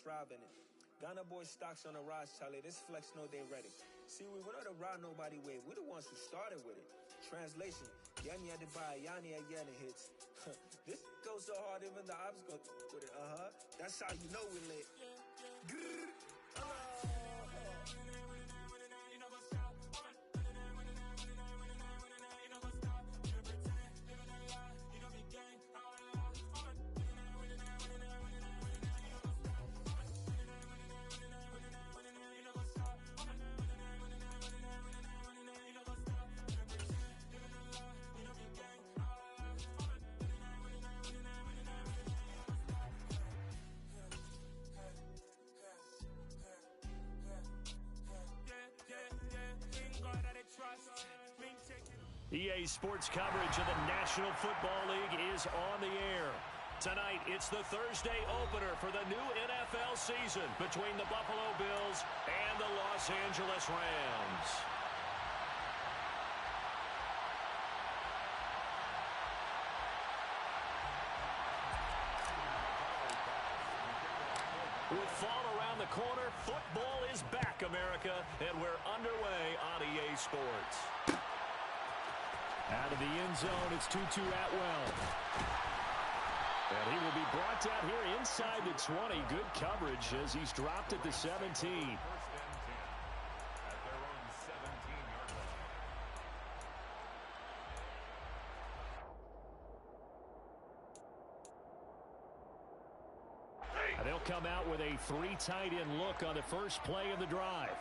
thrive in it. Ghana boy stocks on the rise, Charlie. This flex know they ready. See, we were not a ride nobody wave. We the ones who started with it. Translation, Yanni had to buy Yanni again it hits. This goes so hard, even the ops go with it. That's how you know we lit. EA Sports coverage of the National Football League is on the air. Tonight, it's the Thursday opener for the new NFL season between the Buffalo Bills and the Los Angeles Rams. With fall around the corner, football is back, America, and we're underway on EA Sports. Out of the end zone, it's Tutu Atwell. And he will be brought down here inside the 20. Good coverage as he's dropped at the 17. First and 10 at their own 17-yard line. And they'll come out with a 3 tight end look on the first play of the drive.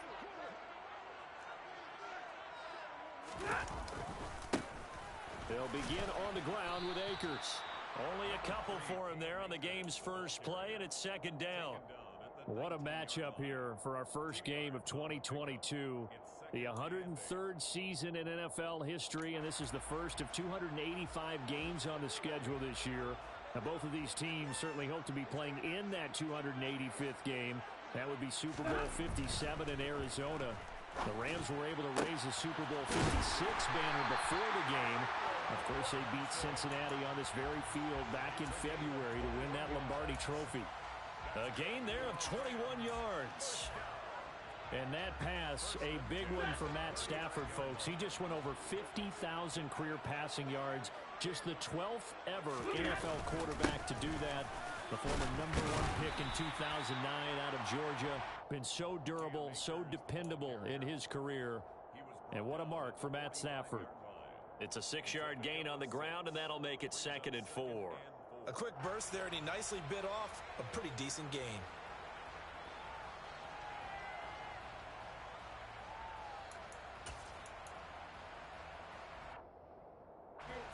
They'll begin on the ground with Akers. Only a couple for him there on the game's first play, and it's second down. What a matchup here for our first game of 2022. The 103rd season in NFL history, and this is the first of 285 games on the schedule this year. Now, both of these teams certainly hope to be playing in that 285th game. That would be Super Bowl 57 in Arizona. The Rams were able to raise the Super Bowl 56 banner before the game. Of course, they beat Cincinnati on this very field back in February to win that Lombardi Trophy. A gain there of 21 yards. And that pass, a big one for Matt Stafford, folks. He just went over 50,000 career passing yards. Just the 12th ever NFL quarterback to do that. The former #1 pick in 2009 out of Georgia. Been so durable, so dependable in his career. And what a mark for Matt Stafford. It's a 6-yard gain on the ground, and that'll make it 2nd and 4. A quick burst there, and he nicely bit off a pretty decent gain.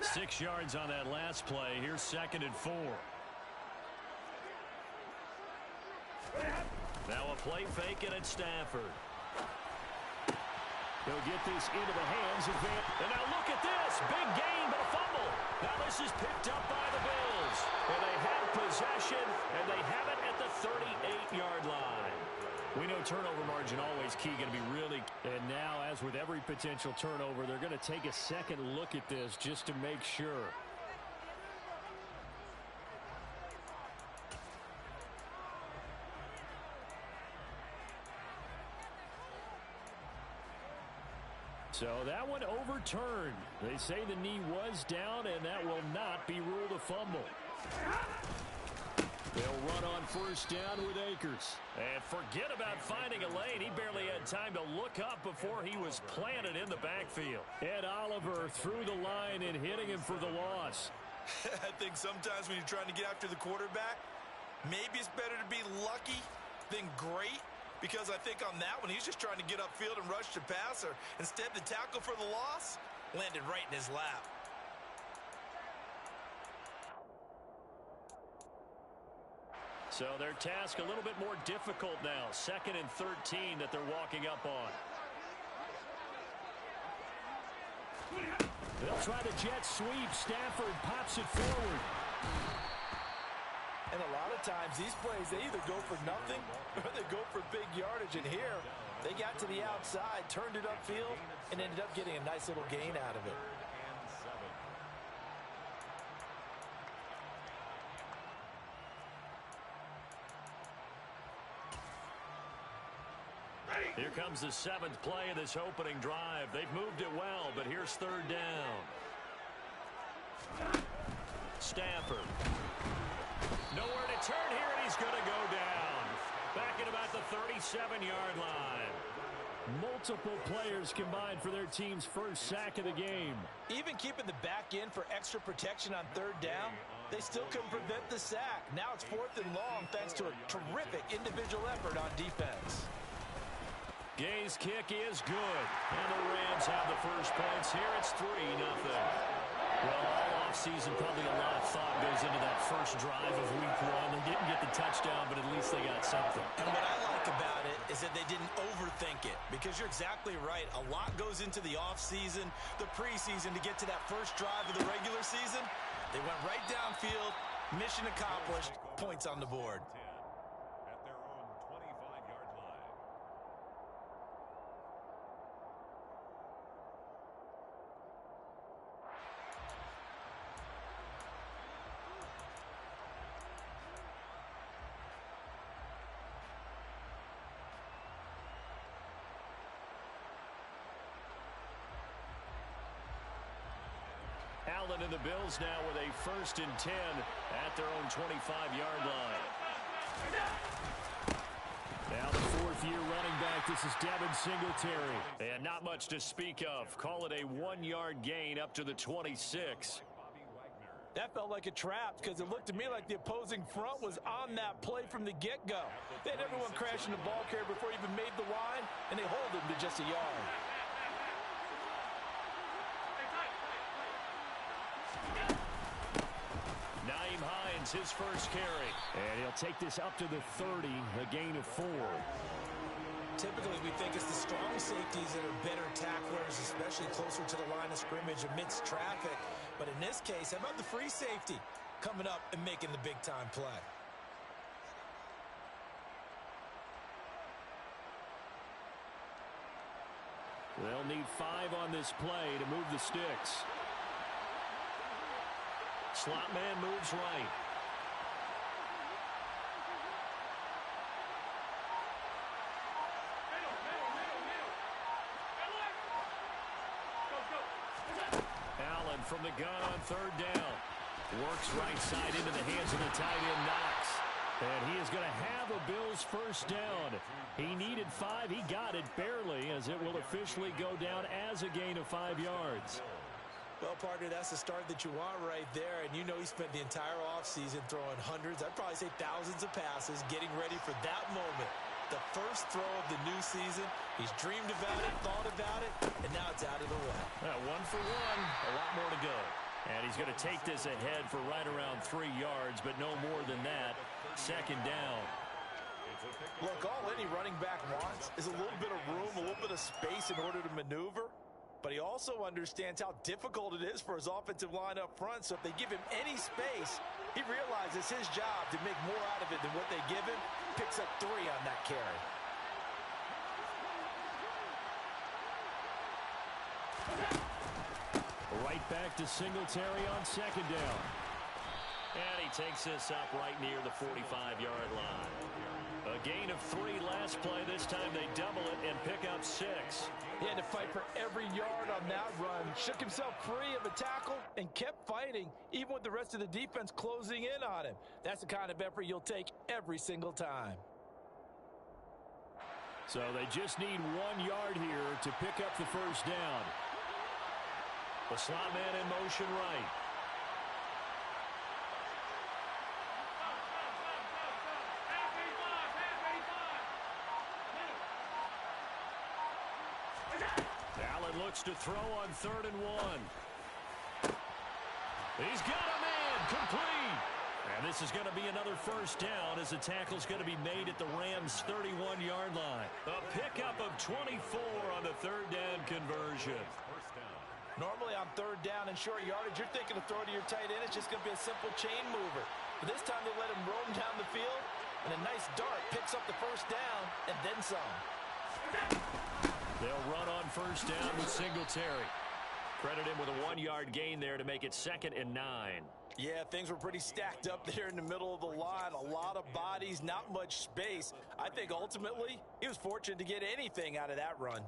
Six yards on that last play. Here's 2nd and 4. Now a play fake, and it's Stafford. They'll get this into the hands of Van. And now look at this. Big gain, but a fumble. Now this is picked up by the Bills. And they have possession, and they have it at the 38-yard line. We know turnover margin always key, going to be really. And now, as with every potential turnover, they're going to take a second look at this just to make sure. So that one overturned. They say the knee was down, and that will not be ruled a fumble. They'll run on first down with Akers. And forget about finding a lane. He barely had time to look up before he was planted in the backfield. Ed Oliver through the line and hitting him for the loss. I think sometimes when you're trying to get after the quarterback, maybe it's better to be lucky than great. Because I think on that one, he's just trying to get upfield and rush the passer. Instead, the tackle for the loss landed right in his lap. So their task a little bit more difficult now. 2nd and 13 that they're walking up on. They'll try the jet sweep. Stafford pops it forward. And a lot of times, these plays, they either go for nothing or they go for big yardage. And here, they got to the outside, turned it upfield, and ended up getting a nice little gain out of it. Here comes the 7th play of this opening drive. They've moved it well, but here's 3rd down. Stafford. Nowhere to turn here, and he's going to go down. Back at about the 37-yard line. Multiple players combined for their team's first sack of the game. Even keeping the back in for extra protection on 3rd down, they still couldn't prevent the sack. Now it's 4th and long thanks to a terrific individual effort on defense. Gay's kick is good. And the Rams have the first points here. It's 3-0. Well, all offseason, probably a lot of thought goes into that first drive of week 1. They didn't get the touchdown, but at least they got something. And what I like about it is that they didn't overthink it, because you're exactly right. A lot goes into the offseason, the preseason, to get to that first drive of the regular season. They went right downfield, mission accomplished, points on the board. At their own 25-yard line. Allen and the Bills now with a 1st and 10 at their own 25-yard line. Now the 4th-year running back. This is Devin Singletary. And not much to speak of. Call it a 1-yard gain up to the 26. That felt like a trap, because it looked to me like the opposing front was on that play from the get-go. They had everyone crashing the ball carrier before he even made the line, and they hold him to just a yard. His first carry. And he'll take this up to the 30, a gain of 4. Typically, we think it's the strong safeties that are better tacklers, especially closer to the line of scrimmage amidst traffic. But in this case, how about the free safety coming up and making the big-time play? They'll need 5 on this play to move the sticks. Slot man moves right. Allen from the gun on 3rd down. Works right side into the hands of the tight end, Knox. And he is going to have a Bills first down. He needed 5. He got it barely, as it will officially go down as a gain of 5 yards. Well, partner, that's the start that you want right there. And you know he spent the entire offseason throwing hundreds, I'd probably say thousands of passes, getting ready for that moment. The first throw of the new season. He's dreamed about it, thought about it, and now it's out of the way. 1 for 1, a lot more to go. And he's going to take this ahead for right around 3 yards, but no more than that. 2nd down. Look, all any running back wants is a little bit of room, a little bit of space in order to maneuver. But he also understands how difficult it is for his offensive line up front. So if they give him any space, he realizes his job to make more out of it than what they give him. Picks up 3 on that carry. Right back to Singletary on 2nd down. And he takes this up right near the 45-yard line. A gain of 3 last play. This time they double it and pick up 6. He had to fight for every yard on that run. Shook himself free of a tackle and kept fighting, even with the rest of the defense closing in on him. That's the kind of effort you'll take every single time. So they just need 1 yard here to pick up the first down. The slot man in motion right. Allen looks to throw on 3rd and 1. He's got a man complete. And this is going to be another first down, as the tackle's going to be made at the Rams' 31-yard line. A pickup of 24 on the 3rd down conversion. Normally on 3rd down and short yardage, you're thinking of throwing to your tight end. It's just going to be a simple chain mover. But this time they let him roam down the field, and a nice dart picks up the first down and then some. They'll run on first down with Singletary. Credit him with a 1 yard gain there to make it 2nd and 9. Yeah, things were pretty stacked up there in the middle of the line. A lot of bodies, not much space. I think ultimately he was fortunate to get anything out of that run.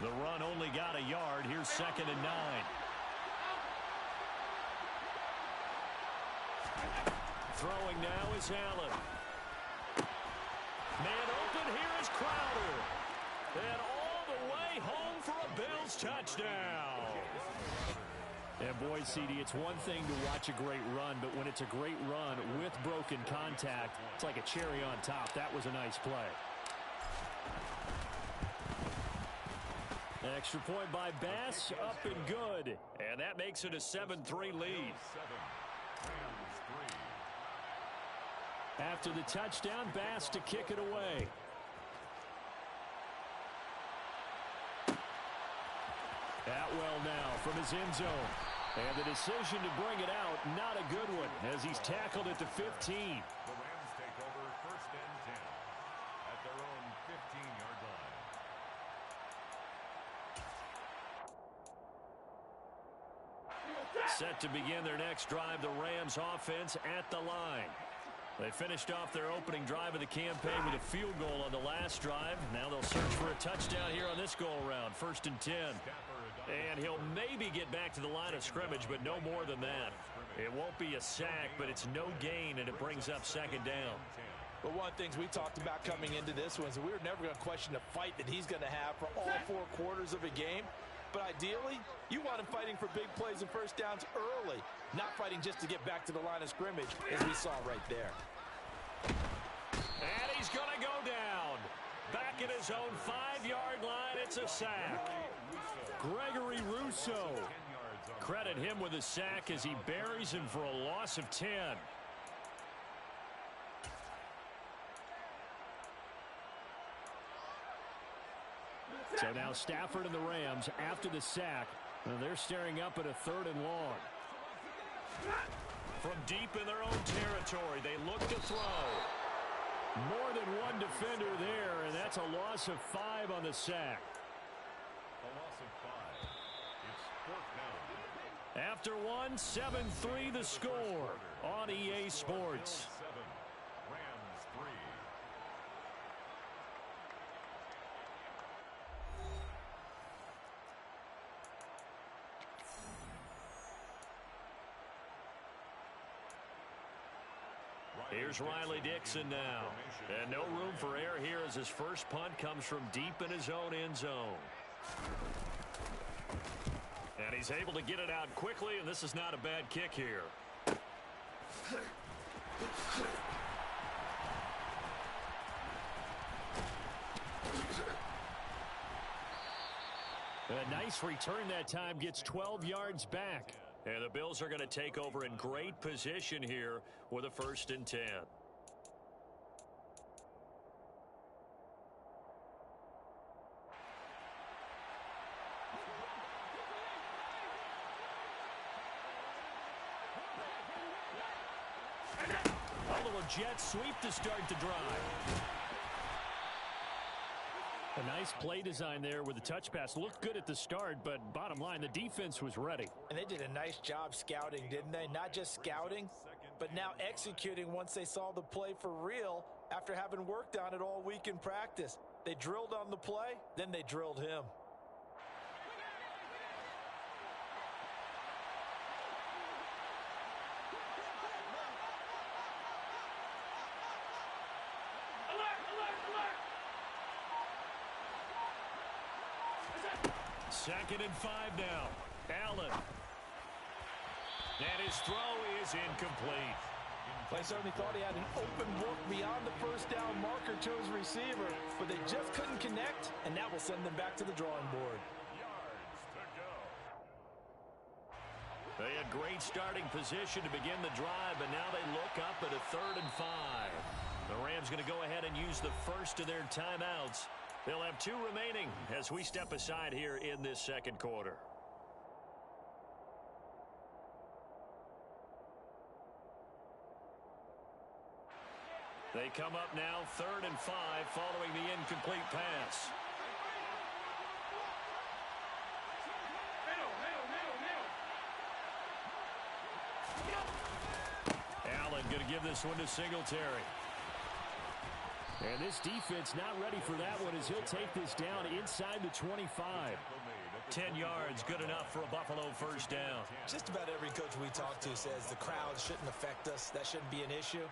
The run only got a yard. Here's 2nd and 9. Throwing now is Allen. Man open, here is Crowder. And all the way home for a Bills touchdown. And boy, CD, it's one thing to watch a great run, but when it's a great run with broken contact, it's like a cherry on top. That was a nice play. Extra point by Bass, up and good. And that makes it a 7-3 lead. After the touchdown, Bass to kick it away. Atwell now from his end zone. And the decision to bring it out, not a good one, as he's tackled at the 15. The Rams take over 1st and 10 at their own 15-yard line. Set to begin their next drive, the Rams offense at the line. They finished off their opening drive of the campaign with a field goal on the last drive. Now they'll search for a touchdown here on this go-around, 1st and 10. And he'll maybe get back to the line of scrimmage, but no more than that. It won't be a sack, but it's no gain, and it brings up 2nd down. But one of the things we talked about coming into this one is that we were never going to question the fight that he's going to have for all 4 quarters of a game. But ideally, you want him fighting for big plays and 1st downs early, not fighting just to get back to the line of scrimmage, as we saw right there. And he's going to go down. Back at his own 5-yard line, it's a sack. Gregory Rousseau. Credit him with a sack as he buries him for a loss of 10. So now Stafford and the Rams, after the sack, they're staring up at a 3rd and long. From deep in their own territory, they look to throw. More than one defender there, and that's a loss of 5 on the sack. A loss of 5. It's 4th down. After one, 7-3 the score on EA Sports. 7, Rams 3. Here's Riley Dixon now. And no room for error here as his first punt comes from deep in his own end zone. And he's able to get it out quickly, and this is not a bad kick here. A nice return that time, gets 12 yards back. And the Bills are going to take over in great position here with a 1st and 10. A little jet sweep to start the drive. A nice play design there with the touch pass. Looked good at the start, but bottom line, the defense was ready. And they did a nice job scouting, didn't they? Not just scouting, but now executing once they saw the play for real after having worked on it all week in practice. They drilled on the play, then they drilled him. Second and 5 now. Allen. And his throw is incomplete. They certainly thought he had an open look beyond the 1st down marker to his receiver, but they just couldn't connect, and that will send them back to the drawing board. They had great starting position to begin the drive, but now they look up at a 3rd and 5. The Rams going to go ahead and use the first of their timeouts. They'll have 2 remaining as we step aside here in this 2nd quarter. They come up now 3rd and 5 following the incomplete pass. Allen going to give this one to Singletary. And this defense not ready for that one as he'll take this down inside the 25. 10 yards, good enough for a Buffalo first down. Just about every coach we talk to says the crowd shouldn't affect us. That shouldn't be an issue.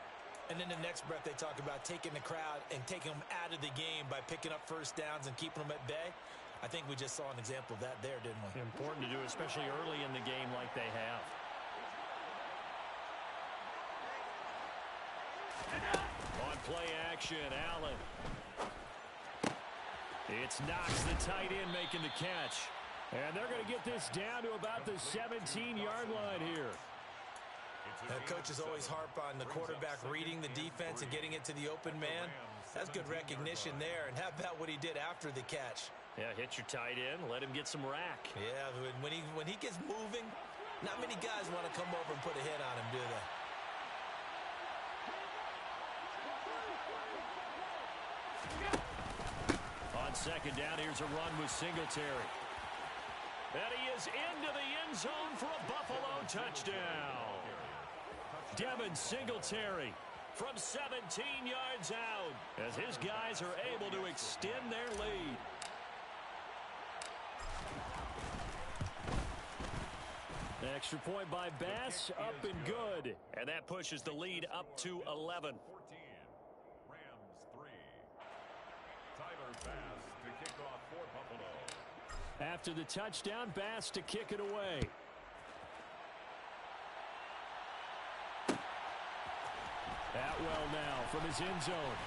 And then the next breath they talk about taking the crowd and taking them out of the game by picking up first downs and keeping them at bay. I think we just saw an example of that there, didn't we? Important to do, especially early in the game like they have. On play action, Allen. It's Knox, the tight end, making the catch. And they're going to get this down to about the 17-yard line here. Coaches always harp on the quarterback reading the defense and getting it to the open man. That's good recognition there. And how about what he did after the catch? Yeah, hit your tight end, let him get some rack. Yeah, when he gets moving, not many guys want to come over and put a hit on him, do they? On second down, here's a run with Singletary. And he is into the end zone for a Buffalo touchdown. Devin Singletary from 17 yards out as his guys are able to extend their lead. Extra point by Bass, up and good. And that pushes the lead up to 11. 14, Rams 3. Tyler Bass to kick off for Buffalo. After the touchdown, Bass to kick it away. Atwell now from his end zone.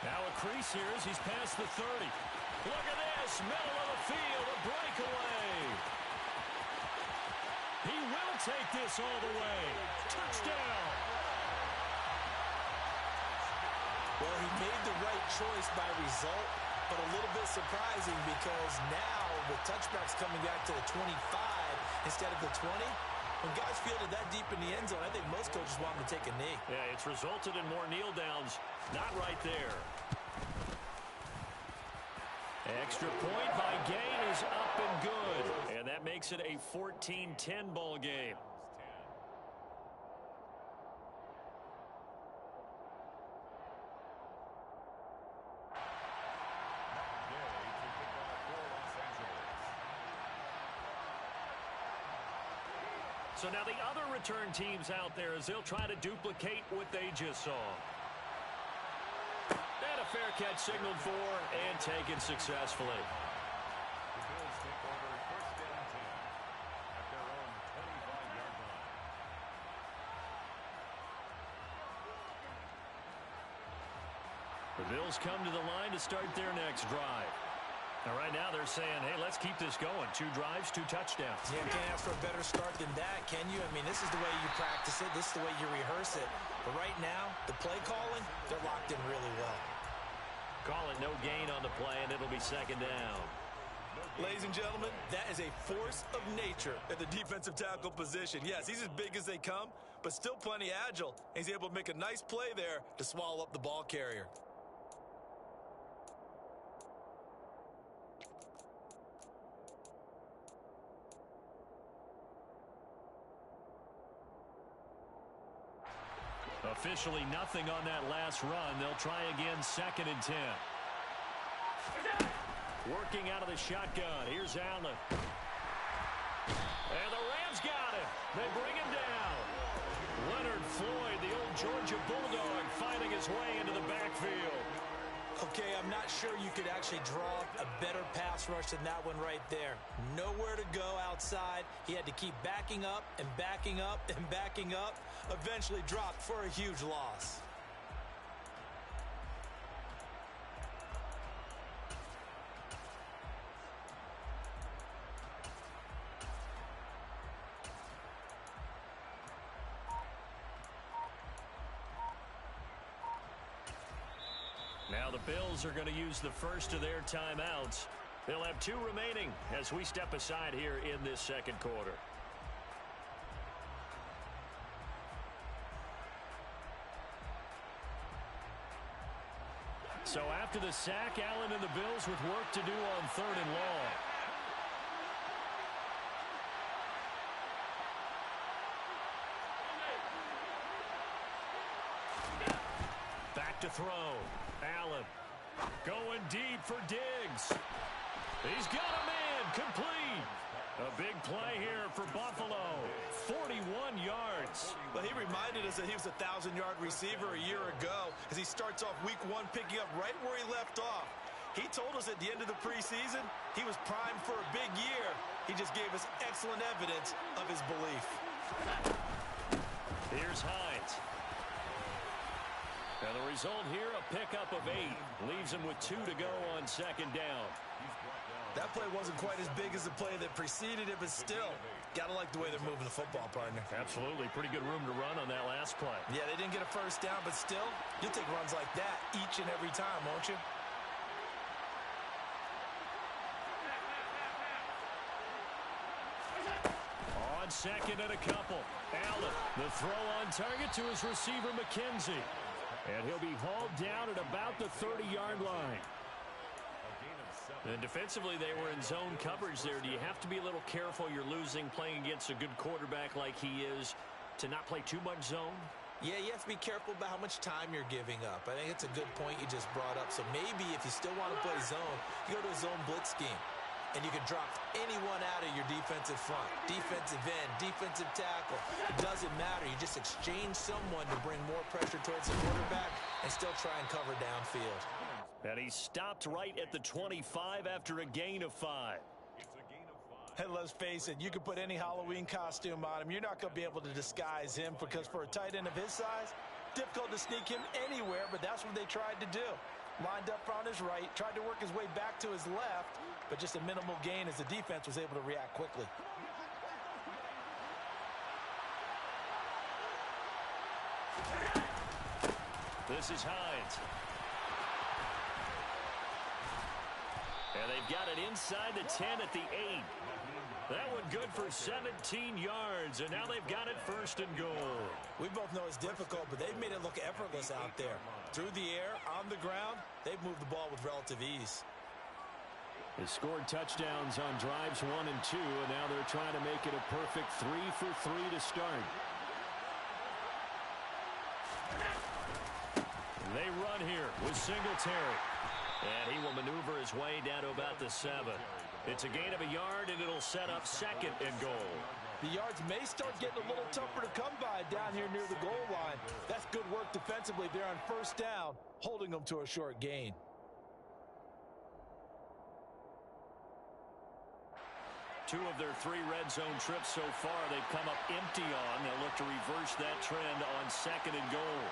Now a crease here as he's past the 30. Look at this, middle of the field, a breakaway. He will take this all the way. Touchdown. Well, he made the right choice by result, but a little bit surprising because now with touchbacks coming back to the 25 instead of the 20, when guys fielded that deep in the end zone, I think most coaches want them to take a knee. Yeah, it's resulted in more kneel downs. Not right there. Extra point by Gain is up and good. And that makes it a 14-10 ball game. So now the other return teams out there as they'll try to duplicate what they just saw. And a fair catch signaled for and taken successfully. The Bills take over first and 10 at their own 25-yard line. The Bills come to the line to start their next drive. And right now they're saying, hey, let's keep this going. 2 drives, 2 touchdowns. Yeah, can't ask for a better start than that, can you? I mean, this is the way you practice it. This is the way you rehearse it. But right now, the play calling, they're locked in really well. Call it no gain on the play, and it'll be second down. Ladies and gentlemen, that is a force of nature at the defensive tackle position. Yes, he's as big as they come, but still plenty agile. And he's able to make a nice play there to swallow up the ball carrier. Officially nothing on that last run. They'll try again, second and 10. Working out of the shotgun. Here's Allen. And the Rams got him. They bring him down. Leonard Floyd, the old Georgia Bulldog, finding his way into the backfield. Okay, I'm not sure you could actually draw a better pass rush than that one right there. Nowhere to go outside. He had to keep backing up and backing up and backing up. Eventually dropped for a huge loss. Now the Bills are going to use the first of their timeouts. They'll have 2 remaining as we step aside here in this second quarter. after the sack, Allen and the Bills with work to do on 3rd and long. Back to throw. Allen going deep for Diggs. He's got a man complete. A big play here for Buffalo. 41 yards. But he reminded us that he was a 1,000-yard receiver a year ago as he starts off week 1 picking up right where he left off. He told us at the end of the preseason he was primed for a big year. He just gave us excellent evidence of his belief. Here's Hines. And the result here, a pickup of 8. Leaves him with 2 to go on 2nd down. That play wasn't quite as big as the play that preceded it, but still, got to like the way they're moving the football, partner. Absolutely. Pretty good room to run on that last play. Yeah, they didn't get a first down, but still, you'll take runs like that each and every time, won't you? On 2nd and a couple. Allen, the throw on target to his receiver, McKenzie. And he'll be hauled down at about the 30-yard line. And defensively, they were in zone coverage there. Do you have to be a little careful? You're losing playing against a good quarterback like he is to not play too much zone? Yeah, you have to be careful about how much time you're giving up. I think it's a good point you just brought up. So maybe if you still want to play zone, you go to a zone blitz scheme. And you can drop anyone out of your defensive front. Defensive end, defensive tackle. It doesn't matter. You just exchange someone to bring more pressure towards the quarterback and still try and cover downfield. And he stopped right at the 25 after a gain of 5. Hey, let's face it, you can put any Halloween costume on him. You're not going to be able to disguise him because for a tight end of his size, difficult to sneak him anywhere, but that's what they tried to do. Lined up on his right, tried to work his way back to his left, but just a minimal gain as the defense was able to react quickly. This is Hines. And they've got it inside the 10 at the 8. That one good for 17 yards, and now they've got it 1st and goal. We both know it's difficult, but they've made it look effortless out there. Through the air, on the ground, they've moved the ball with relative ease. They scored touchdowns on drives 1 and 2, and now they're trying to make it a perfect 3 for 3 to start. They run here with Singletary. And he will maneuver his way down to about the 7. It's a gain of a yard, and it'll set up 2nd and goal. The yards may start getting a little tougher to come by down here near the goal line. That's good work defensively there on 1st down, holding them to a short gain. Two of their 3 red zone trips so far they've come up empty on. They'll look to reverse that trend on 2nd and goal.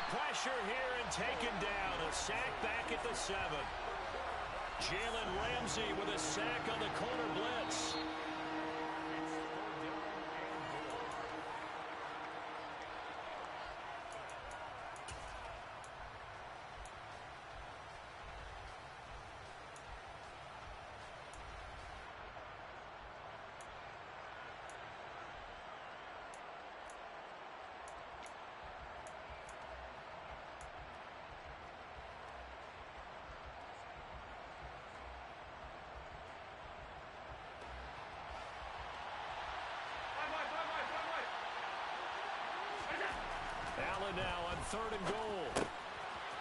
Pressure here and taken down. A sack back at the 7. Jalen Ramsey with a sack on the corner blitz. Allen now on 3rd and goal.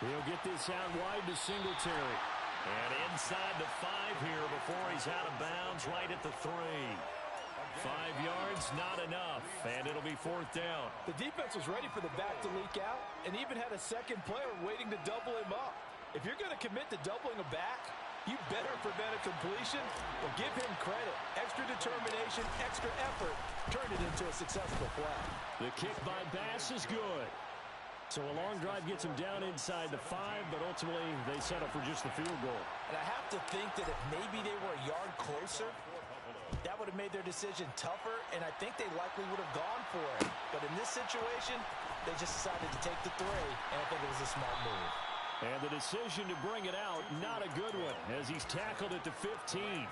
He'll get this out wide to Singletary. And inside the 5 here before he's out of bounds right at the 3. 5 yards, not enough, and it'll be 4th down. The defense was ready for the back to leak out and even had a second player waiting to double him up. If you're going to commit to doubling a back, you better prevent a completion or give him credit. Extra determination, extra effort, turned it into a successful play. The kick by Bass is good. So a long drive gets him down inside the 5, but ultimately they settle for just the field goal. And I have to think that if maybe they were a yard closer, that would have made their decision tougher, and I think they likely would have gone for it. But in this situation, they just decided to take the 3, and I think it was a smart move. And the decision to bring it out, not a good one, as he's tackled at the 15.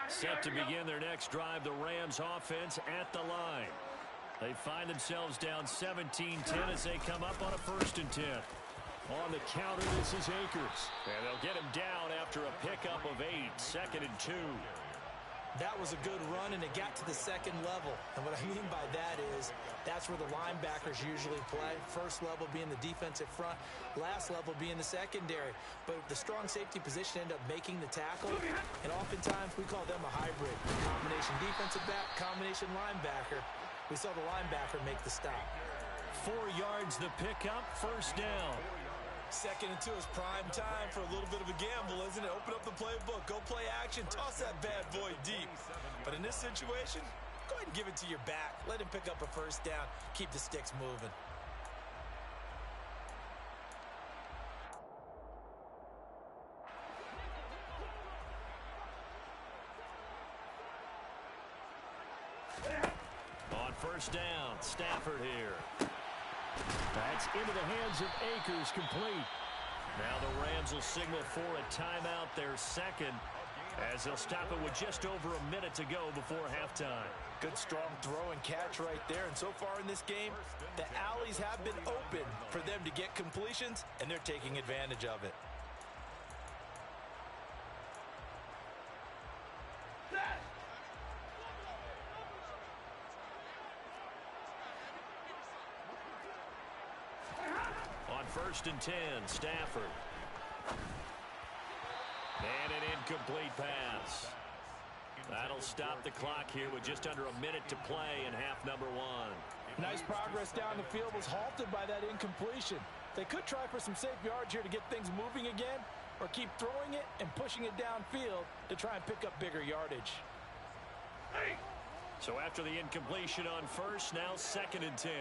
Set to begin their next drive, the Rams offense at the line. They find themselves down 17-10 as they come up on a 1st and 10. On the counter, this is Akers. And they'll get him down after a pickup of 8, 2nd and 2. That was a good run, and it got to the second level. And what I mean by that is that's where the linebackers usually play. First level being the defensive front, last level being the secondary. But the strong safety position ended up making the tackle, and oftentimes we call them a hybrid. Combination defensive back, combination linebacker. We saw the linebacker make the stop. 4 yards the pickup, 1st down. 2nd and 2 is prime time for a little bit of a gamble, isn't it? Open up the playbook, go play action, toss that bad boy deep. But in this situation, go ahead and give it to your back. Let him pick up a 1st down, keep the sticks moving. On 1st down, Stafford here. That's into the hands of Akers, complete. Now the Rams will signal for a timeout, their 2nd, as they'll stop it with just over a minute to go before halftime. Good strong throw and catch right there. And so far in this game, the alleys have been open for them to get completions, and they're taking advantage of it. On 1st and 10, Stafford. And an incomplete pass. That'll stop the clock here with just under a minute to play in half number 1. Nice progress down the field was halted by that incompletion. They could try for some safe yards here to get things moving again, or keep throwing it and pushing it downfield to try and pick up bigger yardage. So after the incompletion on 1st, now 2nd and 10.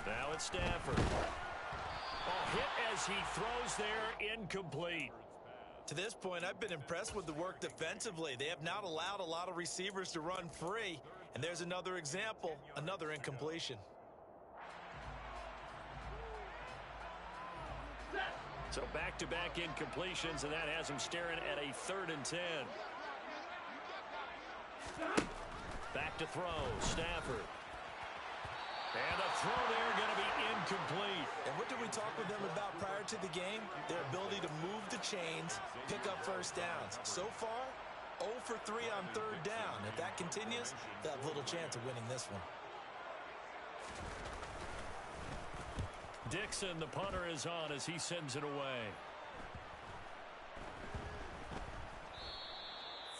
Now it's Stafford. Hit as he throws there, incomplete. To this point, I've been impressed with the work defensively. They have not allowed a lot of receivers to run free. And there's another example, another incompletion. So back-to-back incompletions, and that has him staring at a 3rd and 10. Back to throw, Stafford. And a throw there going to be incomplete. And what did we talk with them about prior to the game? Their ability to move the chains, pick up 1st downs. So far, 0 for 3 on 3rd down. If that continues, they'll have little chance of winning this one. Dixon, the punter, is on as he sends it away.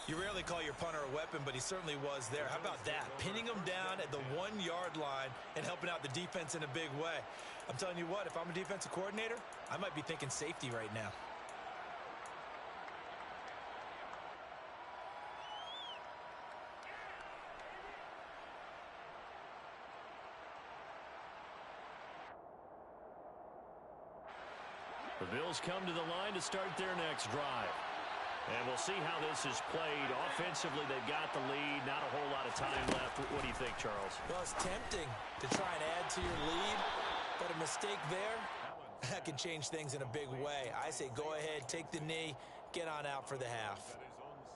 You rarely call your punter a weapon, but he certainly was there. How about that? Pinning him down at the 1-yard line and helping out the defense in a big way. I'm telling you what, if I'm a defensive coordinator, I might be thinking safety right now. The Bills come to the line to start their next drive. And we'll see how this is played. Offensively, they've got the lead. Not a whole lot of time left. What do you think, Charles? Well, it's tempting to try and add to your lead, but a mistake there, that can change things in a big way. I say go ahead, take the knee, get on out for the half.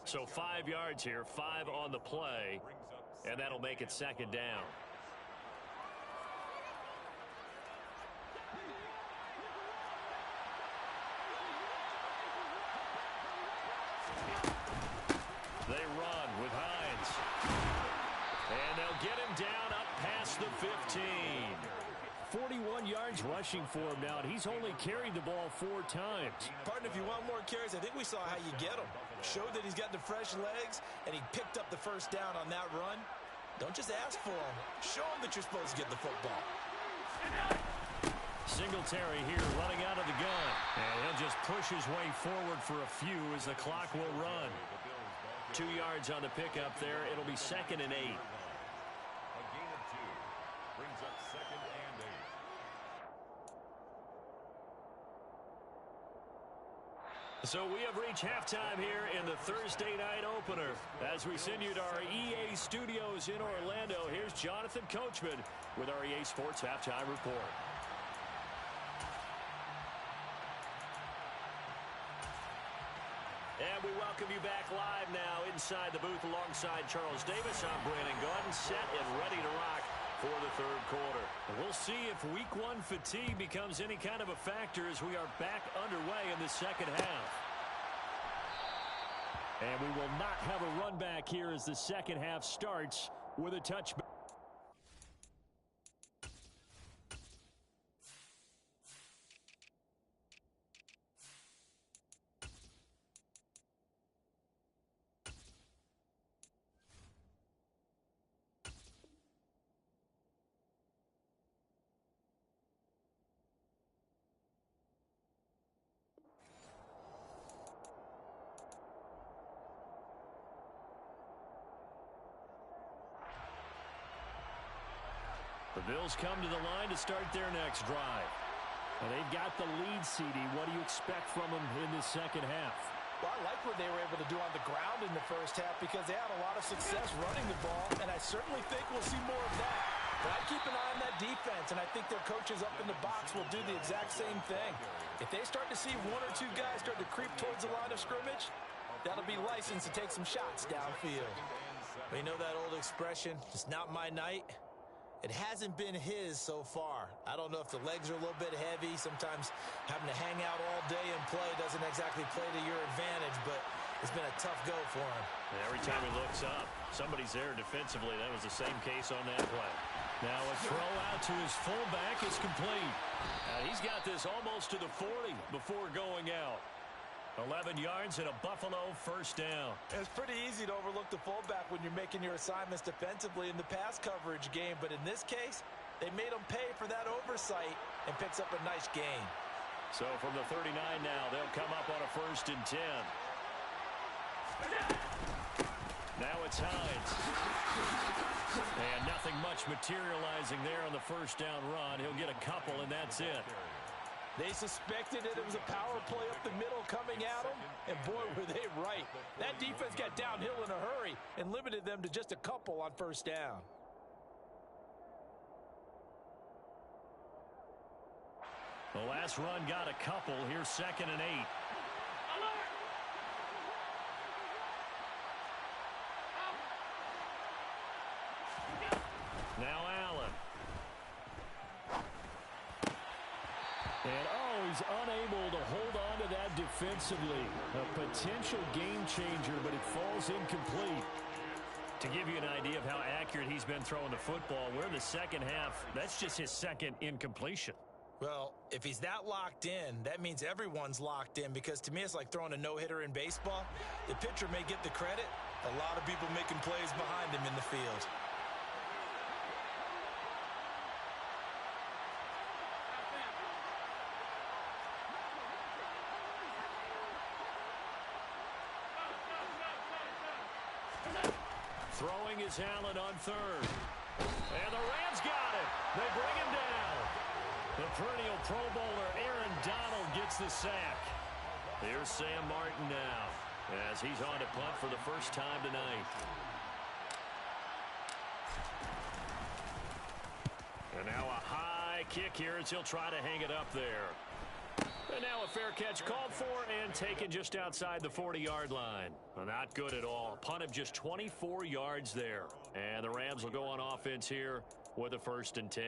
So 5 yards here, 5 on the play, and that'll make it 2nd down. They run with Hines. And they'll get him down up past the 15. 41 yards rushing for him now, and he's only carried the ball 4 times. Partner, if you want more carries, I think we saw how you get him. Showed that he's got the fresh legs, and he picked up the 1st down on that run. Don't just ask for him. Show him that you're supposed to get the football. Singletary here running out of the gun. And he'll just push his way forward for a few as the clock will run. 2 yards on the pickup there. It'll be 2nd and 8. A gain of 2 brings up 2nd and 8. So we have reached halftime here in the Thursday night opener. As we send you to our EA studios in Orlando, here's Jonathan Coachman with our EA Sports Halftime Report. And we welcome you back live now inside the booth alongside Charles Davis. I'm Brandon Gaudin, set and ready to rock for the third quarter. We'll see if week one fatigue becomes any kind of a factor as we are back underway in the second half. And we will not have a run back here as the second half starts with a touchback. The Bills come to the line to start their next drive. And they've got the lead, CD. What do you expect from them in this second half? Well, I like what they were able to do on the ground in the first half because they had a lot of success running the ball, and I certainly think we'll see more of that. But I keep an eye on that defense, and I think their coaches up in the box will do the exact same thing. If they start to see one or two guys start to creep towards the line of scrimmage, that'll be license to take some shots downfield. But you know that old expression, it's not my night? It hasn't been his so far. I don't know if the legs are a little bit heavy. Sometimes having to hang out all day and play doesn't exactly play to your advantage, but it's been a tough go for him. And every time he looks up, somebody's there defensively. That was the same case on that play. Now a throw out to his fullback is complete. He's got this almost to the 40 before going out. 11 yards and a Buffalo first down. It's pretty easy to overlook the fullback when you're making your assignments defensively in the pass coverage game, but in this case, they made him pay for that oversight and picks up a nice gain. So from the 39 now, they'll come up on a 1st and 10. Now it's Hines. And nothing much materializing there on the first down run. He'll get a couple, and that's it. They suspected that it was a power play up the middle coming at them, and boy, were they right. That defense got downhill in a hurry and limited them to just a couple on first down. The last run got a couple. Here's 2nd and 8. Now Allen. And he's unable to hold on to that defensively. A potential game changer, but it falls incomplete. To give you an idea of how accurate he's been throwing the football, we're in the second half. That's just his second incompletion. Well, if he's that locked in, that means everyone's locked in, because to me it's like throwing a no-hitter in baseball. The pitcher may get the credit. A lot of people making plays behind him in the field. Throwing is Allen on 3rd. And the Rams got it. They bring him down. The perennial Pro Bowler Aaron Donald gets the sack. Here's Sam Martin now as he's on to punt for the first time tonight. And now a high kick here as he'll try to hang it up there. And now a fair catch called for and taken just outside the 40-yard line. Well, not good at all. Punt of just 24 yards there. And the Rams will go on offense here with a 1st and 10.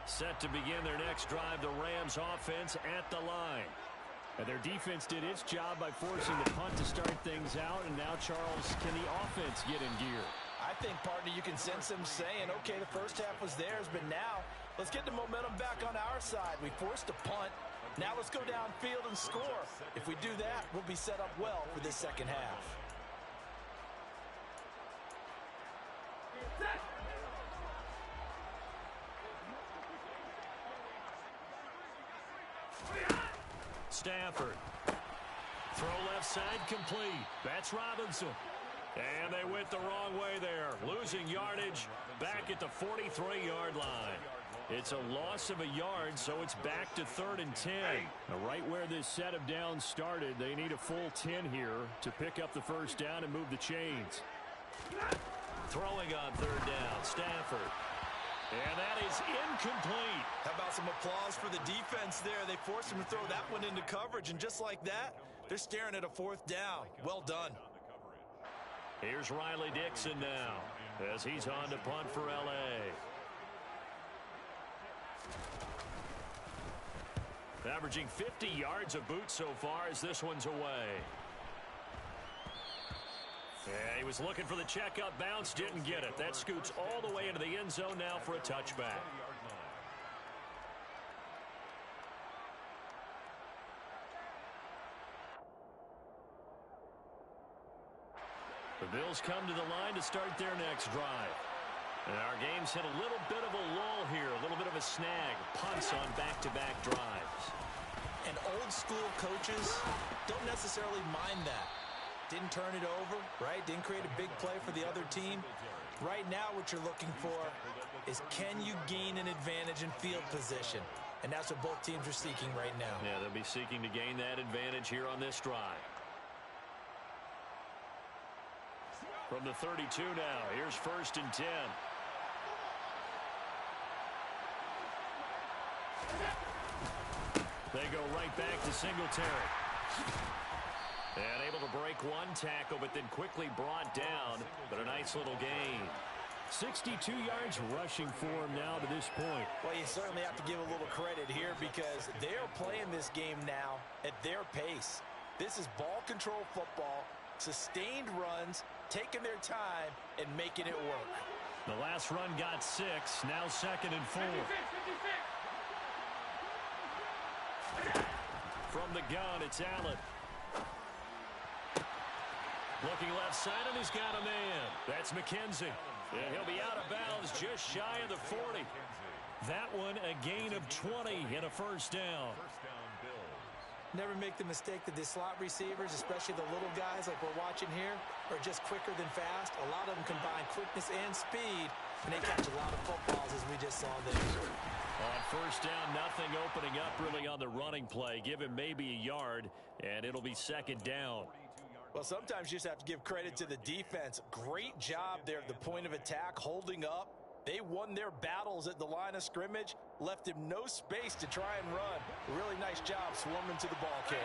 Set to begin their next drive, the Rams offense at the line. And their defense did its job by forcing the punt to start things out. And now, Charles, can the offense get in gear? I think, partner, you can sense them saying, okay, the first half was theirs, but now let's get the momentum back on our side. We forced a punt. Now let's go downfield and score. If we do that, we'll be set up well for this second half. Stafford. Throw left side complete. That's Robinson. And they went the wrong way there. Losing yardage back at the 43-yard line. It's a loss of a yard, so it's back to 3rd and 10. Now, right where this set of downs started, they need a full 10 here to pick up the first down and move the chains. Throwing on 3rd down, Stafford. And that is incomplete. How about some applause for the defense there? They forced him to throw that one into coverage, and just like that, they're staring at a 4th down. Well done. Here's Riley Dixon now as he's on to punt for L.A. Averaging 50 yards a boot so far as this one's away. Yeah, he was looking for the checkup bounce, didn't get it. That scoots all the way into the end zone now for a touchback. The Bills come to the line to start their next drive. And our game's hit a little bit of a lull here, a little bit of a snag. Punts on back-to-back drives. And old-school coaches don't necessarily mind that. Didn't turn it over, right? Didn't create a big play for the other team. Right now what you're looking for is, can you gain an advantage in field position? And that's what both teams are seeking right now. Yeah, they'll be seeking to gain that advantage here on this drive. From the 32 now, here's 1st and 10. They go right back to Singletary. And able to break one tackle, but then quickly brought down. But a nice little gain. 62 yards rushing for him now to this point. Well, you certainly have to give a little credit here because they're playing this game now at their pace. This is ball control football, sustained runs, taking their time, and making it work. The last run got 6, now 2nd and 4. From the gun, it's Allen. Looking left side, and he's got a man. That's McKenzie. Yeah, he'll be out of bounds just shy of the 40. That one a gain of 20 and a 1st down. Never make the mistake that the slot receivers, especially the little guys like we're watching here, are just quicker than fast. A lot of them combine quickness and speed, and they catch a lot of footballs as we just saw there. On 1st down, nothing opening up really on the running play. Give him maybe a yard, and it'll be 2nd down. Well, sometimes you just have to give credit to the defense. Great job there at the point of attack, holding up. They won their battles at the line of scrimmage, left him no space to try and run. Really nice job swarming to the ball carrier.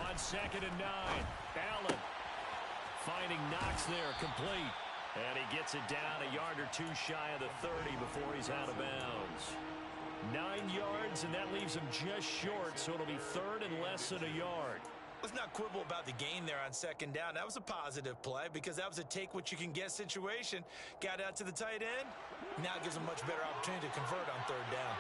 On 2nd and 9, Allen. Finding Knox there, complete. And he gets it down a yard or 2 shy of the 30 before he's out of bounds. 9 yards, and that leaves him just short, so it'll be 3rd and less than a yard. Let's not quibble about the gain there on 2nd down. That was a positive play because that was a take-what-you-can-get situation. Got out to the tight end. Now it gives him a much better opportunity to convert on 3rd down.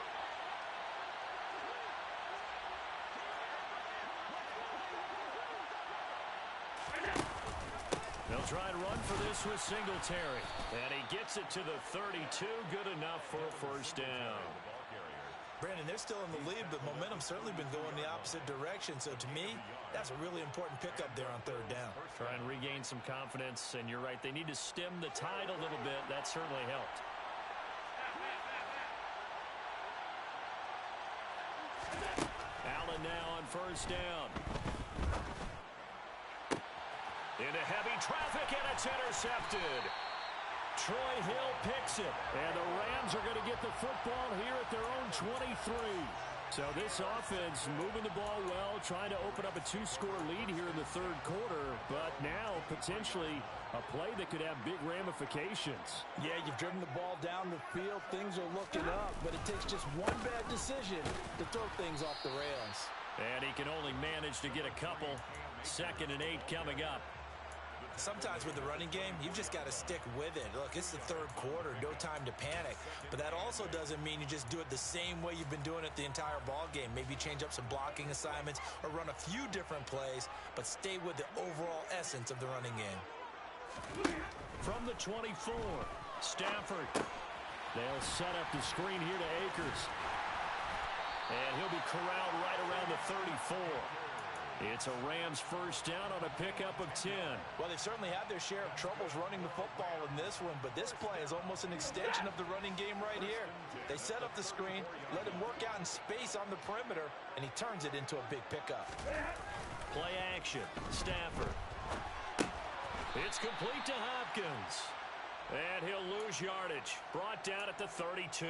They'll try and run for this with Singletary. And he gets it to the 32. Good enough for a 1st down. Brandon, they're still in the lead, but momentum's certainly been going the opposite direction. So to me, that's a really important pickup there on 3rd down. Try and regain some confidence. And you're right, they need to stem the tide a little bit. That certainly helped. Allen now on 1st down. Into heavy traffic, and it's intercepted. Troy Hill picks it, and the Rams are going to get the football here at their own 23. So this offense moving the ball well, trying to open up a 2-score lead here in the 3rd quarter, but now potentially a play that could have big ramifications. Yeah, you've driven the ball down the field. Things are looking up, but it takes just one bad decision to throw things off the rails. And he can only manage to get a couple. 2nd and 8 coming up. Sometimes with the running game, you've just got to stick with it. Look, it's the 3rd quarter, no time to panic. But that also doesn't mean you just do it the same way you've been doing it the entire ball game. Maybe change up some blocking assignments or run a few different plays, but stay with the overall essence of the running game. From the 24, Stafford. They'll set up the screen here to Akers. And he'll be corralled right around the 34. It's a Rams first down on a pickup of 10. Well, they certainly had their share of troubles running the football in this one, but this play is almost an extension of the running game right here. They set up the screen, let him work out in space on the perimeter, and he turns it into a big pickup. Play action. Stafford. It's complete to Hopkins. And he'll lose yardage. Brought down at the 32.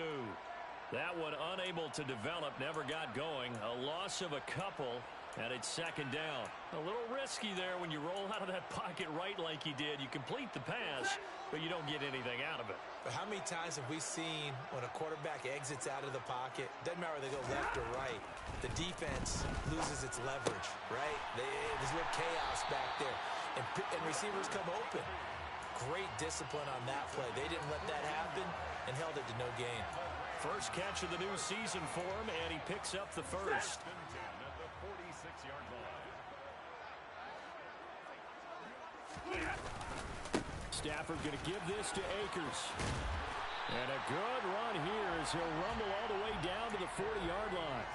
That one unable to develop, never got going. A loss of a couple. And it's second down. A little risky there when you roll out of that pocket right like you did. You complete the pass, but you don't get anything out of it. But how many times have we seen when a quarterback exits out of the pocket, doesn't matter whether they go left or right, the defense loses its leverage, right? There's a little chaos back there, and receivers come open. Great discipline on that play. They didn't let that happen and held it to no gain. First catch of the new season for him, and he picks up the first. Stafford going to give this to Akers. And a good run here as he'll rumble all the way down to the 40-yard line.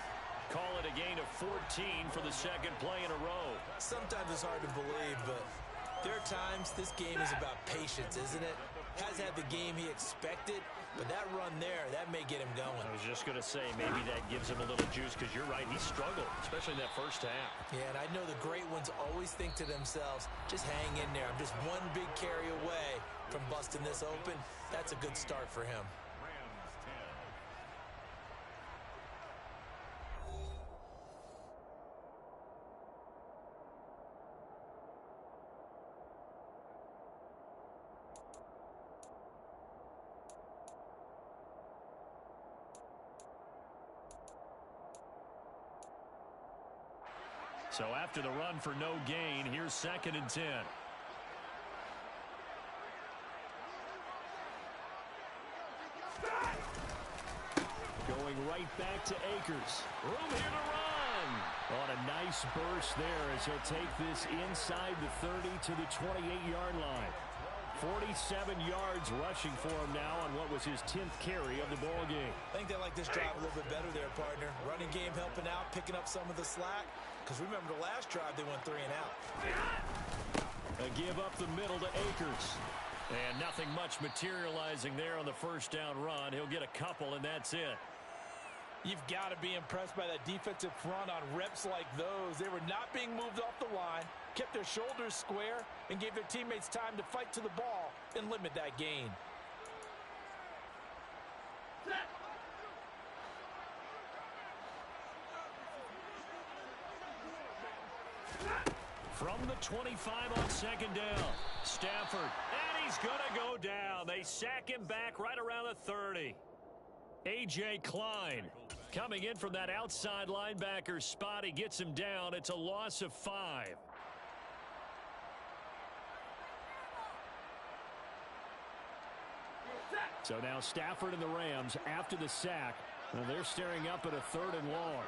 Call it a gain of 14 for the second play in a row. Sometimes it's hard to believe, but there are times this game is about patience, isn't it? Has had the game he expected, but that run there, that may get him going. I was just going to say, maybe that gives him a little juice, because you're right, he struggled, especially in that first half. Yeah, and I know the great ones always think to themselves, just hang in there. I'm just one big carry away from busting this open. That's a good start for him. So after the run for no gain, here's 2nd and 10. Going right back to Akers. Room here to run. On a nice burst there as he'll take this inside the 30 to the 28-yard line. 47 yards rushing for him now on what was his 10th carry of the ball game. I think they like this drive a little bit better there, partner. Running game helping out, picking up some of the slack. Because remember, the last drive, they went 3 and out. A give up the middle to Akers. And nothing much materializing there on the first down run. He'll get a couple, and that's it. You've got to be impressed by that defensive front on reps like those. They were not being moved off the line, kept their shoulders square, and gave their teammates time to fight to the ball and limit that gain. From the 25 on second down, Stafford, and he's going to go down. They sack him back right around the 30. A.J. Klein coming in from that outside linebacker spot. He gets him down. It's a loss of 5. So now Stafford and the Rams after the sack. And they're staring up at a 3rd and long.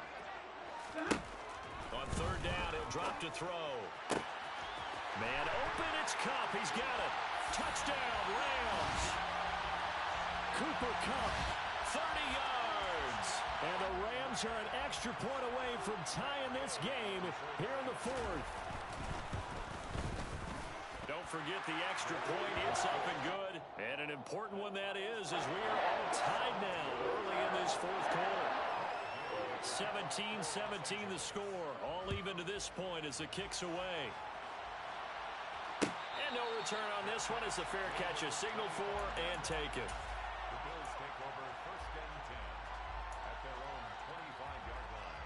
On 3rd down, he'll drop to throw. Man open, it's Kupp. He's got it. Touchdown, Rams. Cooper Kupp, 30 yards. And the Rams are an extra point away from tying this game here in the 4th. Don't forget the extra point. It's up and good. And an important one that is, as we are all tied now early in this 4th quarter. 17-17 the score. All even to this point as the kick's away. And no return on this one as the fair catch is signaled for and taken. The Bills take over 1st and 10 at their own 25-yard line.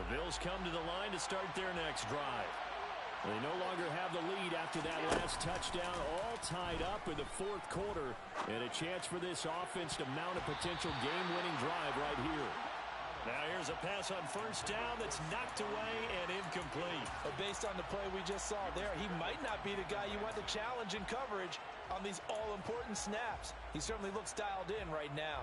The Bills come to the line to start their next drive. They no longer have the lead after that last touchdown, all tied up in the 4th quarter, and a chance for this offense to mount a potential game-winning drive right here. Now here's a pass on 1st down that's knocked away and incomplete. But based on the play we just saw there, he might not be the guy you want to challenge in coverage on these all-important snaps. He certainly looks dialed in right now.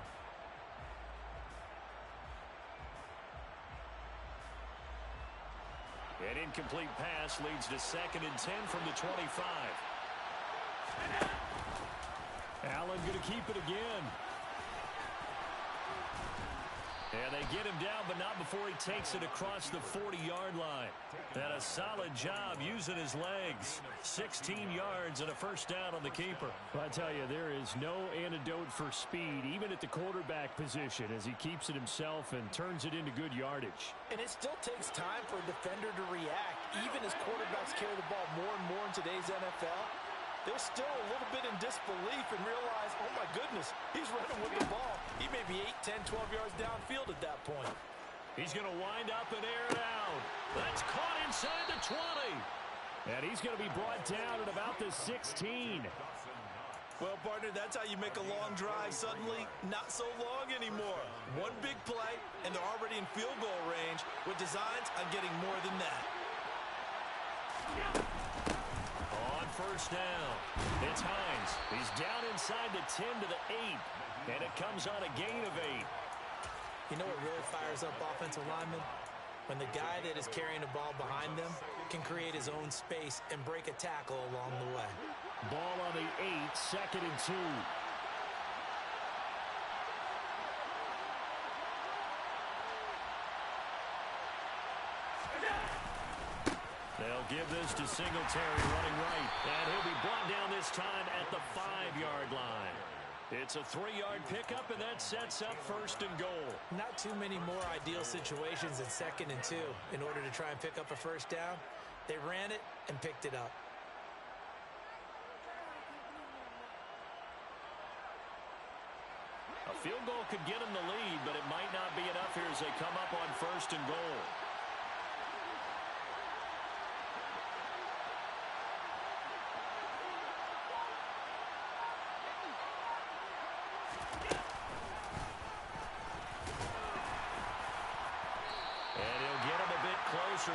An incomplete pass leads to 2nd and 10 from the 25. Allen going to keep it again. get him down, but not before he takes it across the 40-yard line. And a solid job using his legs. 16 yards and a first down on the keeper. Well, I tell you, there is no antidote for speed, even at the quarterback position, as he keeps it himself and turns it into good yardage. And it still takes time for a defender to react. Even as quarterbacks carry the ball more and more in today's NFL, they're still a little bit in disbelief and realize, oh my goodness, he's running with the ball. He may be 8, 10, 12 yards downfield at that point. He's going to wind up and air it out. That's caught inside the 20. And he's going to be brought down at about the 16. Well, partner, that's how you make a long drive suddenly not so long anymore. One big play, and they're already in field goal range with designs on getting more than that. On first down, it's Hines. He's down inside the 10 to the 8, and it comes on a gain of 8. You know what really fires up offensive linemen? When the guy that is carrying the ball behind them can create his own space and break a tackle along the way. Ball on the 8, second and 2. They'll give this to Singletary running right. And he'll be brought down this time at the 5-yard line. It's a 3-yard pickup, and that sets up first and goal. Not too many more ideal situations than second and 2 in order to try and pick up a first down. They ran it and picked it up. A field goal could get them the lead, but it might not be enough here as they come up on first and goal.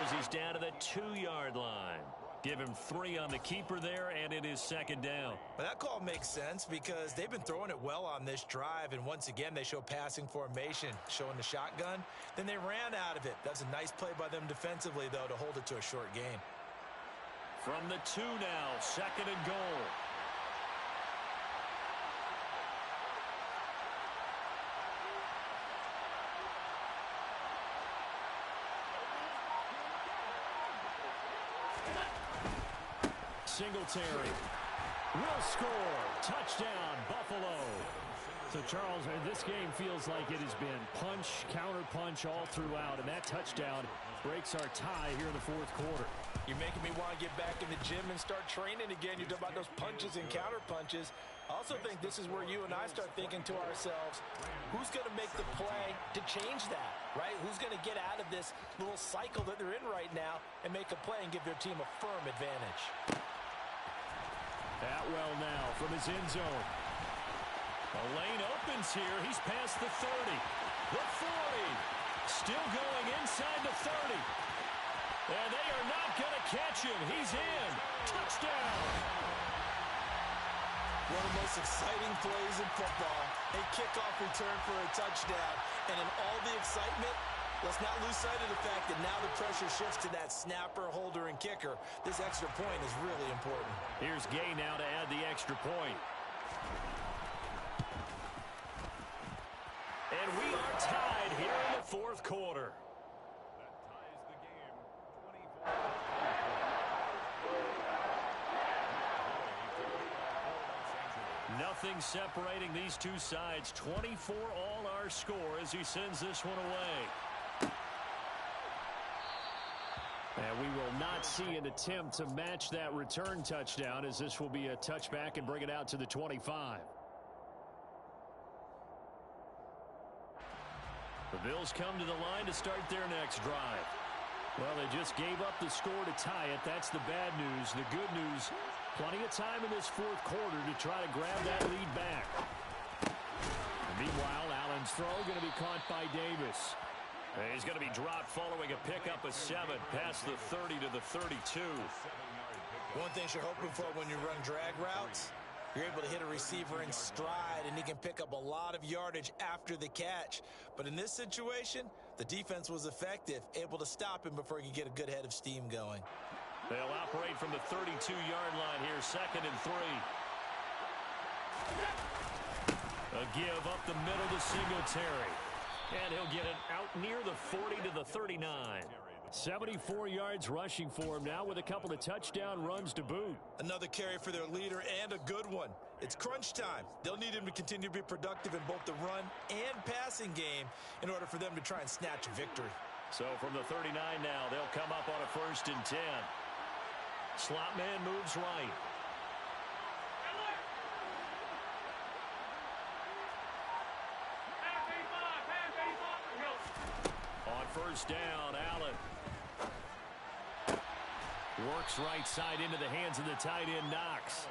As he's down to the 2-yard line. Give him 3 on the keeper there, and it is second down. But that call makes sense because they've been throwing it well on this drive, and once again they show passing formation, showing the shotgun. Then they ran out of it. That's a nice play by them defensively, though, to hold it to a short gain. From the 2 now, second and goal. Singletary will score. Touchdown, Buffalo. So, Charles, this game feels like it has been punch, counter-punch all throughout, and that touchdown breaks our tie here in the fourth quarter. You're making me want to get back in the gym and start training again. You're talking about those punches and counter-punches. I also think this is where you and I start thinking to ourselves, who's going to make the play to change that, right? Who's going to get out of this little cycle that they're in right now and make a play and give their team a firm advantage? Atwell now from his end zone. The lane opens here. He's past the 30. The 40. Still going inside the 30. And they are not going to catch him. He's in. Touchdown. One of the most exciting plays in football. A kickoff return for a touchdown. And in all the excitement, let's not lose sight of the fact that now the pressure shifts to that snapper, holder, and kicker. This extra point is really important. Here's Gay now to add the extra point. And we are tied here in the fourth quarter. That ties the game. Nothing separating these two sides. 24 all our score as he sends this one away. And we will not see an attempt to match that return touchdown, as this will be a touchback and bring it out to the 25. The Bills come to the line to start their next drive. Well, they just gave up the score to tie it. That's the bad news. The good news, plenty of time in this fourth quarter to try to grab that lead back. And meanwhile, Allen's throw going to be caught by Davis. He's going to be dropped following a pickup of 7 past the 30 to the 32. One thing you're hoping for when you run drag routes, you're able to hit a receiver in stride, and he can pick up a lot of yardage after the catch. But in this situation, the defense was effective, able to stop him before he could get a good head of steam going. They'll operate from the 32-yard line here, second and 3. A give up the middle to Singletary. And he'll get it out near the 40 to the 39. 74 yards rushing for him now with a couple of touchdown runs to boot. Another carry for their leader and a good one. It's crunch time. They'll need him to continue to be productive in both the run and passing game in order for them to try and snatch a victory. So from the 39 now, they'll come up on a 1st and 10. Slot man moves right. On 1st down, Allen works right side into the hands of the tight end, Knox.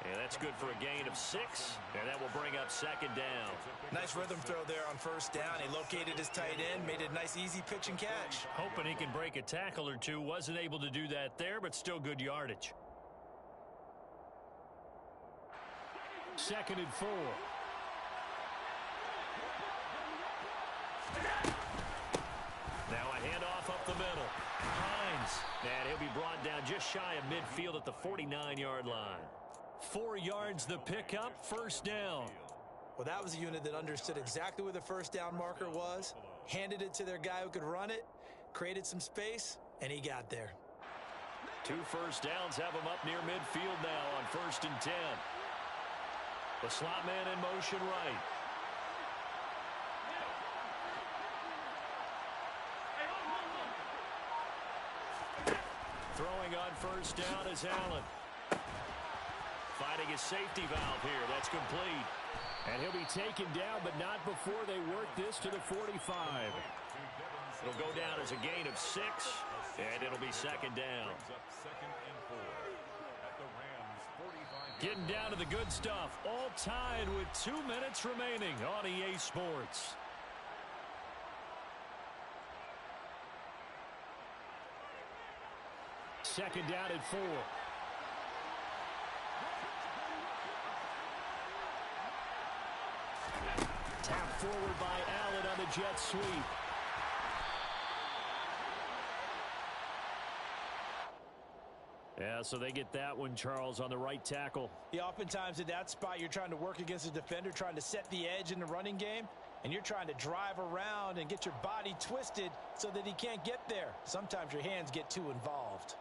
And that's good for a gain of 6, and that will bring up 2nd down. Nice rhythm throw there on 1st down. He located his tight end, made it a nice, easy pitch and catch. Hoping he can break a tackle or two. Wasn't able to do that there, but still good yardage. 2nd and 4. Now a handoff up the middle. Hines. And he'll be brought down just shy of midfield at the 49-yard line. 4 yards the pickup, 1st down. Well, that was a unit that understood exactly where the 1st down marker was, handed it to their guy who could run it, created some space, and he got there. 2 first downs have him up near midfield now on 1st and 10. The slot man in motion right. Throwing on 1st down is Allen. Finding his safety valve here. That's complete. And he'll be taken down, but not before they work this to the 45. It'll go down as a gain of 6, and it'll be 2nd down. Getting down to the good stuff. All tied with 2 minutes remaining on EA Sports. Second down at 4. Tapped forward by Allen on the jet sweep. Yeah, so they get that one, Charles, on the right tackle. Yeah, oftentimes at that spot, you're trying to work against a defender, trying to set the edge in the running game, and you're trying to drive around and get your body twisted so that he can't get there. Sometimes your hands get too involved.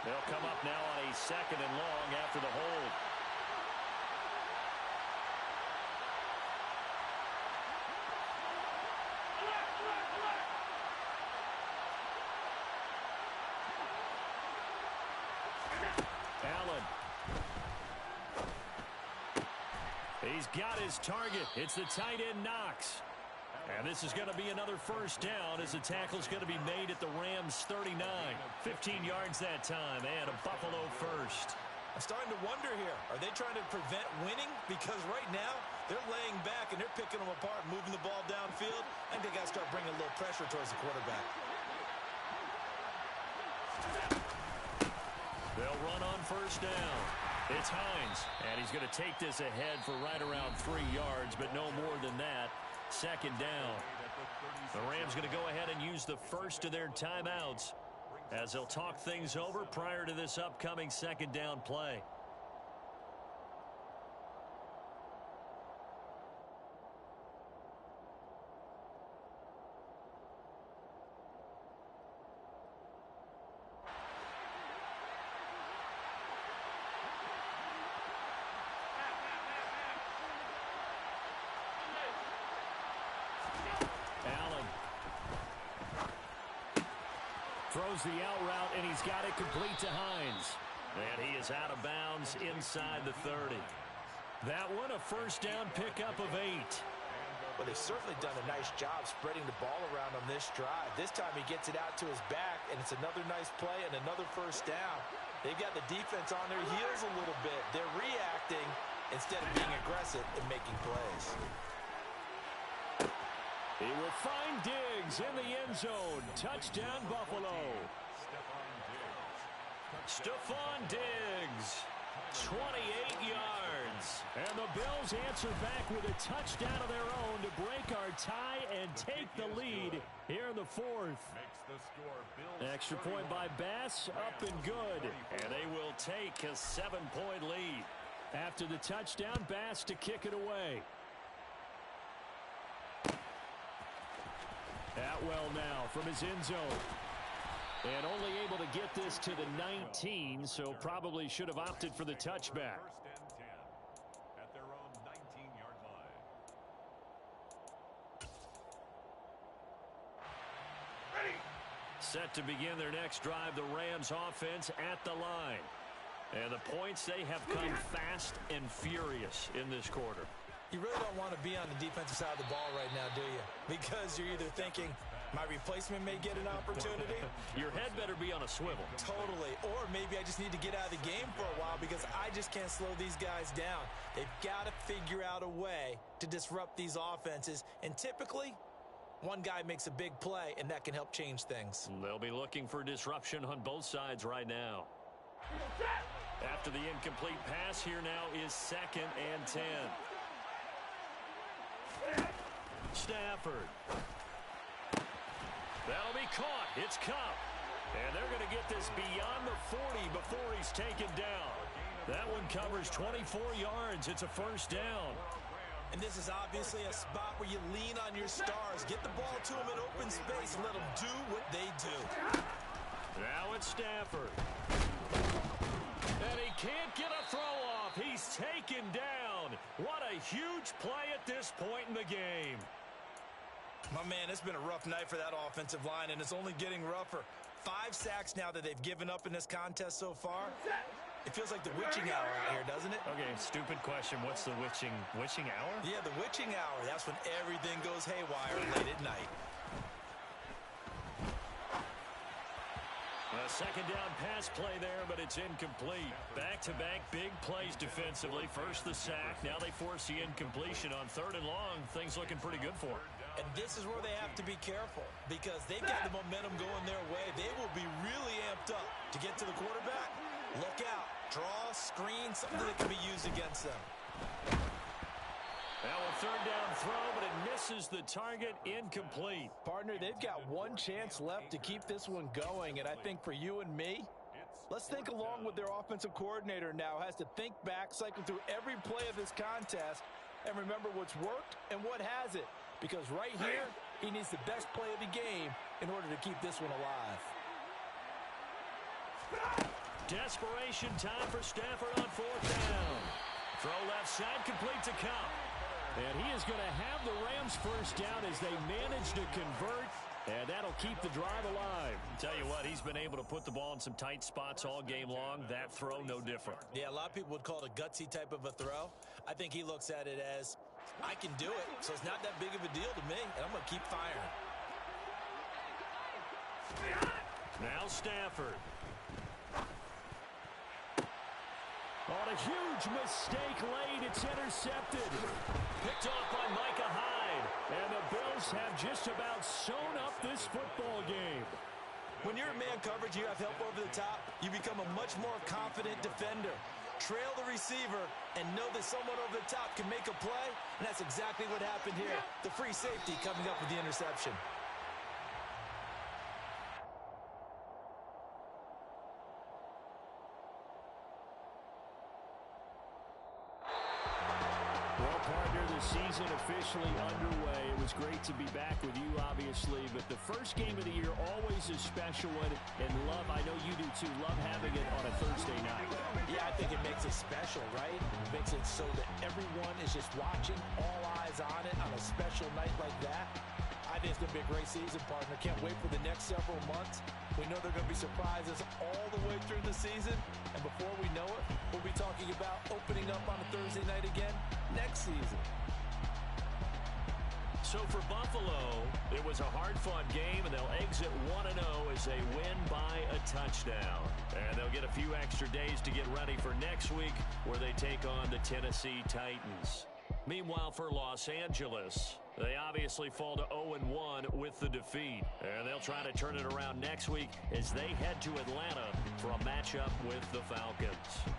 They'll come up now on a 2nd and long after the hold. Allen. He's got his target. It's the tight end, Knox. And this is going to be another 1st down as the tackle's going to be made at the Rams 39. 15 yards that time, and a Buffalo 1st. I'm starting to wonder here, are they trying to prevent winning? Because right now, they're laying back and they're picking them apart, moving the ball downfield. I think they got to start bringing a little pressure towards the quarterback. They'll run on 1st down. It's Hines, and he's going to take this ahead for right around 3 yards, but no more than that. 2nd down. The Rams going to go ahead and use the first of their timeouts as they'll talk things over prior to this upcoming 2nd down play. Throws the out route, and he's got it complete to Hines. And he is out of bounds inside the 30. That one, a 1st down pickup of 8. Well, they've certainly done a nice job spreading the ball around on this drive. This time he gets it out to his back, and it's another nice play and another 1st down. They've got the defense on their heels a little bit. They're reacting instead of being aggressive and making plays. He will find Diggs in the end zone. Touchdown, Buffalo. Stephon Diggs, 28 yards. And the Bills answer back with a touchdown of their own to break our tie and take the lead here in the 4th. Extra point by Bass, up and good. And they will take a 7-point lead. After the touchdown, Bass to kick it away. Atwell now from his end zone. And only able to get this to the 19, so probably should have opted for the touchback. First and 10 at their own 19-yard line. Set to begin their next drive, the Rams offense at the line. And the points, they have come fast and furious in this quarter. You really don't want to be on the defensive side of the ball right now, do you? Because you're either thinking, my replacement may get an opportunity. Your head better be on a swivel. Totally. Or maybe I just need to get out of the game for a while because I just can't slow these guys down. They've got to figure out a way to disrupt these offenses. And typically, one guy makes a big play, and that can help change things. They'll be looking for disruption on both sides right now. After the incomplete pass, here now is 2nd and 10. Stafford. That'll be caught. It's Kupp. And they're going to get this beyond the 40 before he's taken down. That one covers 24 yards. It's a first down. And this is obviously a spot where you lean on your stars. Get the ball to them in open space and let them do what they do. Now it's Stafford. And he can't get a throw off. He's taken down. What a huge play at this point in the game. My man, it's been a rough night for that offensive line, and it's only getting rougher. 5 sacks now that they've given up in this contest so far. It feels like the witching hour out here, doesn't it? Okay, stupid question. What's the witching hour? Yeah, the witching hour. That's when everything goes haywire late at night. A second down pass play there, but it's incomplete. Back-to-back big plays defensively. First the sack. Now they force the incompletion on 3rd and long. Things looking pretty good for them. And this is where they have to be careful because they've got the momentum going their way. They will be really amped up to get to the quarterback. Look out. Draw, screen, something that can be used against them. Now a 3rd down throw, but it misses the target. Incomplete. Partner, they've got one chance left to keep this one going, and I think for you and me, let's think along with their offensive coordinator now. Has to think back, cycle through every play of this contest, and remember what's worked and what hasn't. Because right here, he needs the best play of the game in order to keep this one alive. Desperation time for Stafford on 4th down. Throw left side, complete to Kupp. And he is going to have the Rams first down as they manage to convert. And that'll keep the drive alive. Tell you what, he's been able to put the ball in some tight spots all game long. That throw, no different. Yeah, a lot of people would call it a gutsy type of a throw. I think he looks at it as, I can do it, so it's not that big of a deal to me, and I'm going to keep firing. Now Stafford. On a huge mistake late, it's intercepted. Picked off by Micah Hyde. And the Bills have just about sewn up this football game. When you're in man coverage, you have help over the top, you become a much more confident defender. Trail the receiver and know that someone over the top can make a play, and that's exactly what happened here. The free safety coming up with the interception. Well, partner, the season officially underway. It was great to be back with you, obviously, but the first game of the year always a special one, and love, I know you do too, love having it on a Thursday night. Yeah, I think it makes it special, right? It makes it so that everyone is just watching, all eyes on it on a special night like that. I think it's going to be a great season, partner. Can't wait for the next several months. We know there are going to be surprises all the way through the season, and before we know it, we'll be talking about opening up on a Thursday night again next season. So for Buffalo, it was a hard-fought game, and they'll exit 1-0 as they win by a touchdown. And they'll get a few extra days to get ready for next week, where they take on the Tennessee Titans. Meanwhile, for Los Angeles, they obviously fall to 0-1 with the defeat. And they'll try to turn it around next week as they head to Atlanta for a matchup with the Falcons.